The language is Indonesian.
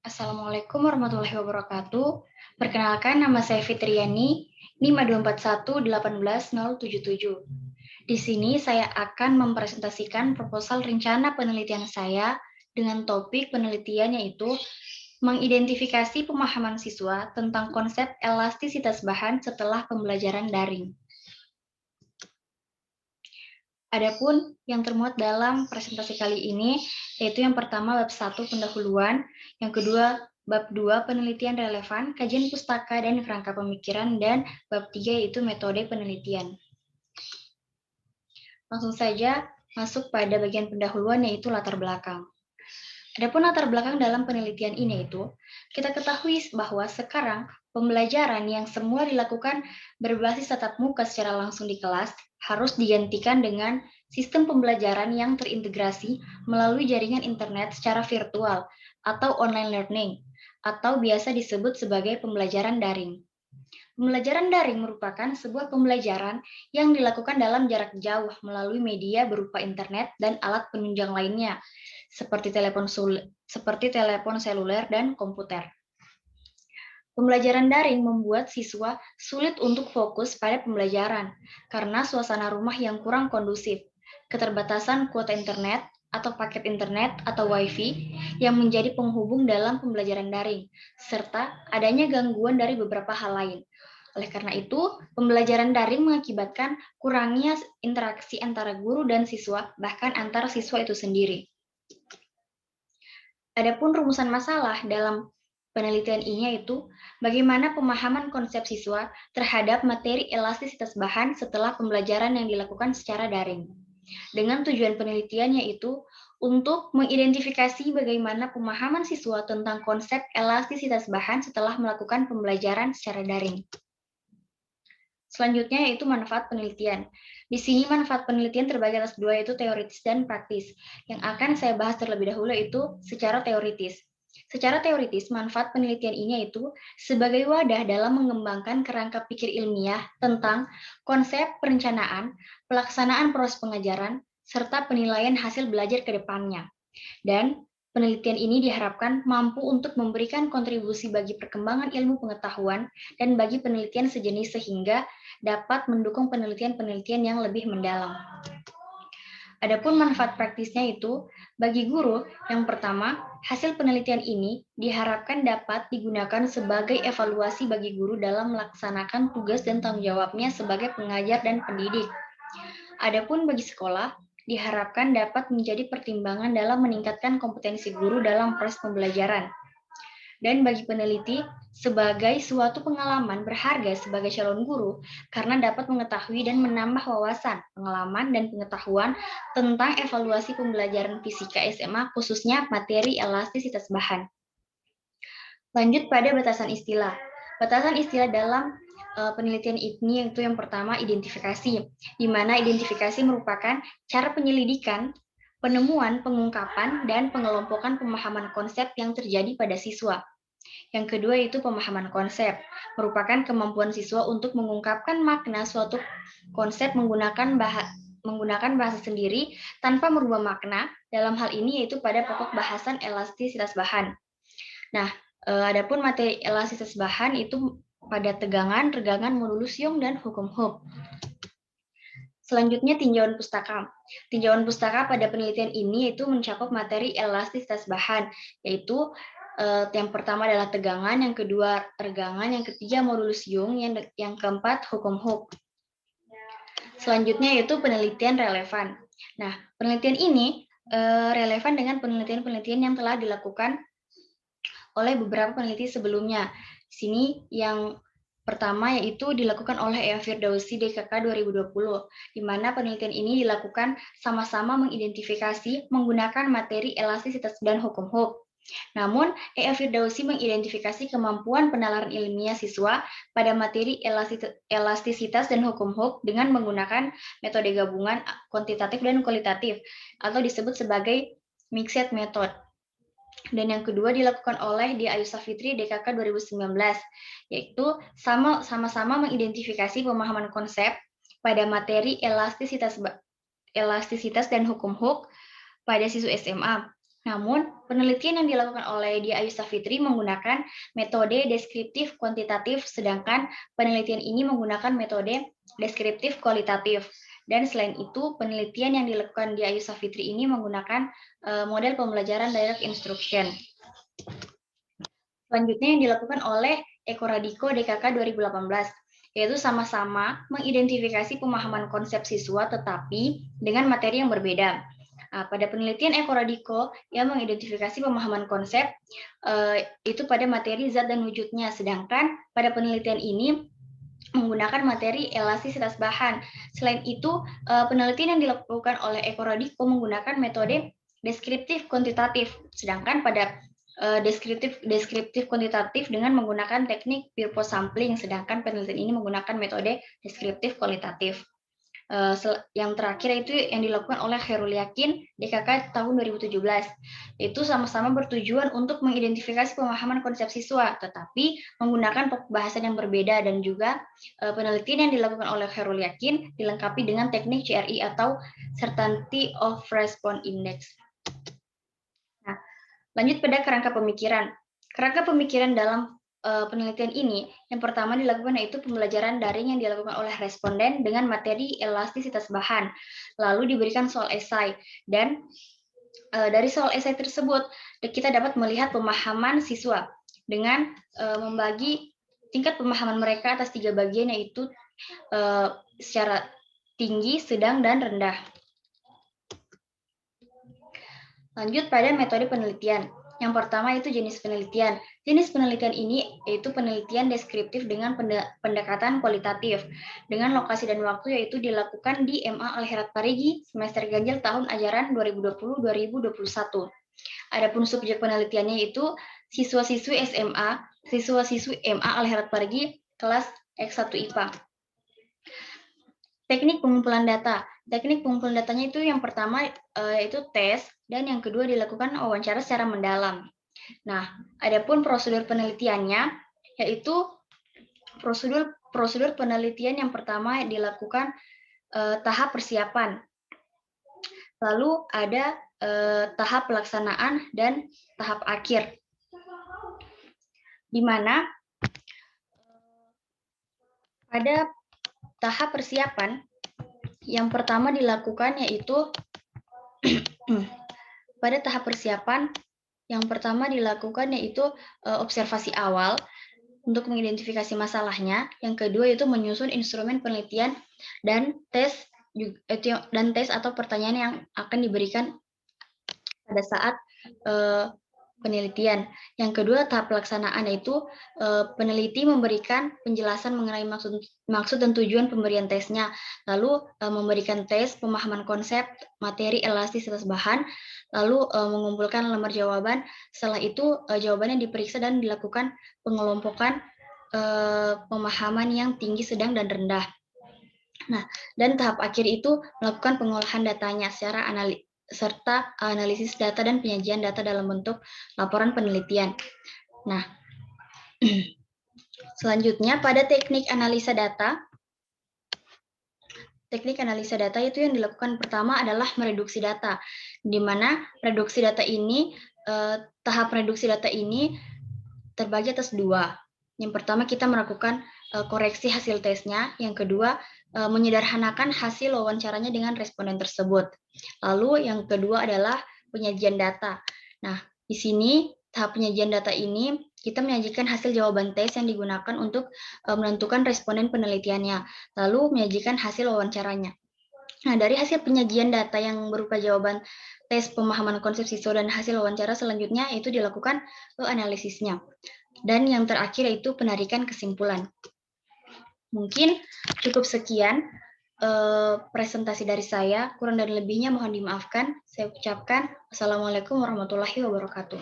Assalamualaikum warahmatullahi wabarakatuh. Perkenalkan, nama saya Fitriani, NIM 241818077. Di sini saya akan mempresentasikan proposal rencana penelitian saya dengan topik penelitian yaitu mengidentifikasi pemahaman siswa tentang konsep elastisitas bahan setelah pembelajaran daring. Adapun yang termuat dalam presentasi kali ini, yaitu yang pertama bab 1 pendahuluan, yang kedua bab 2 penelitian relevan, kajian pustaka dan kerangka pemikiran, dan bab 3 yaitu metode penelitian. Langsung saja masuk pada bagian pendahuluan yaitu latar belakang. Adapun latar belakang dalam penelitian ini itu, kita ketahui bahwa sekarang pembelajaran yang semula dilakukan berbasis tatap muka secara langsung di kelas harus digantikan dengan sistem pembelajaran yang terintegrasi melalui jaringan internet secara virtual atau online learning, atau biasa disebut sebagai pembelajaran daring. Pembelajaran daring merupakan sebuah pembelajaran yang dilakukan dalam jarak jauh melalui media berupa internet dan alat penunjang lainnya, seperti telepon seluler dan komputer. Pembelajaran daring membuat siswa sulit untuk fokus pada pembelajaran karena suasana rumah yang kurang kondusif, keterbatasan kuota internet atau paket internet atau wifi yang menjadi penghubung dalam pembelajaran daring, serta adanya gangguan dari beberapa hal lain. Oleh karena itu, pembelajaran daring mengakibatkan kurangnya interaksi antara guru dan siswa, bahkan antara siswa itu sendiri. Adapun rumusan masalah dalam penelitian ini yaitu bagaimana pemahaman konsep siswa terhadap materi elastisitas bahan setelah pembelajaran yang dilakukan secara daring. Dengan tujuan penelitian yaitu untuk mengidentifikasi bagaimana pemahaman siswa tentang konsep elastisitas bahan setelah melakukan pembelajaran secara daring. Selanjutnya yaitu manfaat penelitian. Di sini manfaat penelitian terbagi atas dua, yaitu teoritis dan praktis. Yang akan saya bahas terlebih dahulu itu secara teoritis. Secara teoritis, manfaat penelitian ini yaitu sebagai wadah dalam mengembangkan kerangka pikir ilmiah tentang konsep perencanaan, pelaksanaan proses pengajaran, serta penilaian hasil belajar ke depannya. Dan penelitian ini diharapkan mampu untuk memberikan kontribusi bagi perkembangan ilmu pengetahuan dan bagi penelitian sejenis sehingga dapat mendukung penelitian-penelitian yang lebih mendalam. Adapun manfaat praktisnya itu, bagi guru, yang pertama, hasil penelitian ini diharapkan dapat digunakan sebagai evaluasi bagi guru dalam melaksanakan tugas dan tanggung jawabnya sebagai pengajar dan pendidik. Adapun bagi sekolah, diharapkan dapat menjadi pertimbangan dalam meningkatkan kompetensi guru dalam proses pembelajaran. Dan bagi peneliti, sebagai suatu pengalaman berharga sebagai calon guru karena dapat mengetahui dan menambah wawasan, pengalaman, dan pengetahuan tentang evaluasi pembelajaran fisika SMA khususnya materi elastisitas bahan. Lanjut pada batasan istilah. Batasan istilah dalam penelitian ini yaitu yang pertama identifikasi, di mana identifikasi merupakan cara penyelidikan, penemuan, pengungkapan, dan pengelompokan pemahaman konsep yang terjadi pada siswa. Yang kedua yaitu pemahaman konsep, merupakan kemampuan siswa untuk mengungkapkan makna suatu konsep menggunakan bahasa sendiri tanpa merubah makna, dalam hal ini yaitu pada pokok bahasan elastisitas bahan. Nah, adapun materi elastisitas bahan itu pada tegangan, regangan, modulus Young, dan hukum Hooke. Selanjutnya tinjauan pustaka. Tinjauan pustaka pada penelitian ini yaitu mencakup materi elastisitas bahan, yaitu yang pertama adalah tegangan, yang kedua regangan, yang ketiga modulus Young, yang keempat hukum Hooke. Selanjutnya yaitu penelitian relevan. Nah, penelitian ini relevan dengan penelitian-penelitian yang telah dilakukan oleh beberapa peneliti sebelumnya. Di sini yang pertama yaitu dilakukan oleh Ea Firdausi DKK 2020, di mana penelitian ini dilakukan sama-sama mengidentifikasi menggunakan materi elastisitas dan hukum Hooke. Namun, Ea Firdausi mengidentifikasi kemampuan penalaran ilmiah siswa pada materi elastisitas dan hukum Hooke dengan menggunakan metode gabungan kuantitatif dan kualitatif, atau disebut sebagai mixed method. Dan yang kedua dilakukan oleh Dia Ayusa Fitri DKK 2019, yaitu sama-sama mengidentifikasi pemahaman konsep pada materi elastisitas dan hukum Hooke pada siswa SMA. Namun, penelitian yang dilakukan oleh Dia Ayusa Fitri menggunakan metode deskriptif kuantitatif, sedangkan penelitian ini menggunakan metode deskriptif kualitatif. Dan selain itu, penelitian yang dilakukan Dia Ayusa Fitri ini menggunakan model pembelajaran direct instruction. Selanjutnya yang dilakukan oleh Eko Radiko DKK 2018, yaitu sama-sama mengidentifikasi pemahaman konsep siswa tetapi dengan materi yang berbeda. Nah, pada penelitian Eko Radiko yang mengidentifikasi pemahaman konsep itu pada materi zat dan wujudnya, sedangkan pada penelitian ini menggunakan materi elastisitas bahan. Selain itu, penelitian yang dilakukan oleh Eko Radiko menggunakan metode deskriptif kuantitatif, sedangkan pada deskriptif kuantitatif dengan menggunakan teknik purpose sampling, sedangkan penelitian ini menggunakan metode deskriptif kualitatif. Yang terakhir itu yang dilakukan oleh Khairul Yakin DKK tahun 2017, itu sama-sama bertujuan untuk mengidentifikasi pemahaman konsep siswa, tetapi menggunakan bahasan yang berbeda, dan juga penelitian yang dilakukan oleh Khairul Yakin dilengkapi dengan teknik CRI atau Certainty of Response Index. Nah, lanjut pada kerangka pemikiran. Kerangka pemikiran dalam penelitian ini, yang pertama dilakukan yaitu pembelajaran daring yang dilakukan oleh responden dengan materi elastisitas bahan, lalu diberikan soal esai, dan dari soal esai tersebut kita dapat melihat pemahaman siswa dengan membagi tingkat pemahaman mereka atas 3 bagian, yaitu secara tinggi, sedang, dan rendah. Lanjut pada metode penelitian. Yang pertama itu jenis penelitian. Jenis penelitian ini yaitu penelitian deskriptif dengan pendekatan kualitatif, dengan lokasi dan waktu yaitu dilakukan di MA Al-Herat Parigi semester ganjil tahun ajaran 2020-2021. Adapun subjek penelitiannya itu siswa-siswi SMA, siswa-siswi MA Al-Herat Parigi kelas X1 IPA. Teknik pengumpulan data. Teknik pengumpulan datanya itu yang pertama yaitu tes, dan yang kedua dilakukan wawancara secara mendalam. Nah, adapun prosedur penelitiannya yaitu prosedur penelitian yang pertama dilakukan tahap persiapan. Lalu ada tahap pelaksanaan dan tahap akhir. Di mana pada tahap persiapan yang pertama dilakukan yaitu pada tahap persiapan yang pertama dilakukan yaitu observasi awal untuk mengidentifikasi masalahnya. Yang kedua yaitu menyusun instrumen penelitian dan tes atau pertanyaan yang akan diberikan pada saat penelitian. Yang kedua tahap pelaksanaan yaitu peneliti memberikan penjelasan mengenai maksud dan tujuan pemberian tesnya, lalu memberikan tes pemahaman konsep materi elastisitas bahan, lalu mengumpulkan lembar jawaban. Setelah itu jawabannya diperiksa dan dilakukan pengelompokan pemahaman yang tinggi, sedang, dan rendah. Nah, dan tahap akhir itu melakukan pengolahan datanya secara serta analisis data dan penyajian data dalam bentuk laporan penelitian. Nah, selanjutnya pada teknik analisa data. Teknik analisa data itu yang dilakukan pertama adalah mereduksi data, di mana reduksi data ini, tahap reduksi data ini terbagi atas 2. Yang pertama kita melakukan koreksi hasil tesnya, yang kedua menyederhanakan hasil wawancaranya dengan responden tersebut. Lalu yang kedua adalah penyajian data. Nah, di sini tahap penyajian data ini kita menyajikan hasil jawaban tes yang digunakan untuk menentukan responden penelitiannya, lalu menyajikan hasil wawancaranya. Nah, dari hasil penyajian data yang berupa jawaban tes pemahaman konsep siswa dan hasil wawancara selanjutnya itu dilakukan analisisnya. Dan yang terakhir yaitu penarikan kesimpulan. Mungkin cukup sekian presentasi dari saya, kurang dan lebihnya mohon dimaafkan. Saya ucapkan wassalamualaikum warahmatullahi wabarakatuh.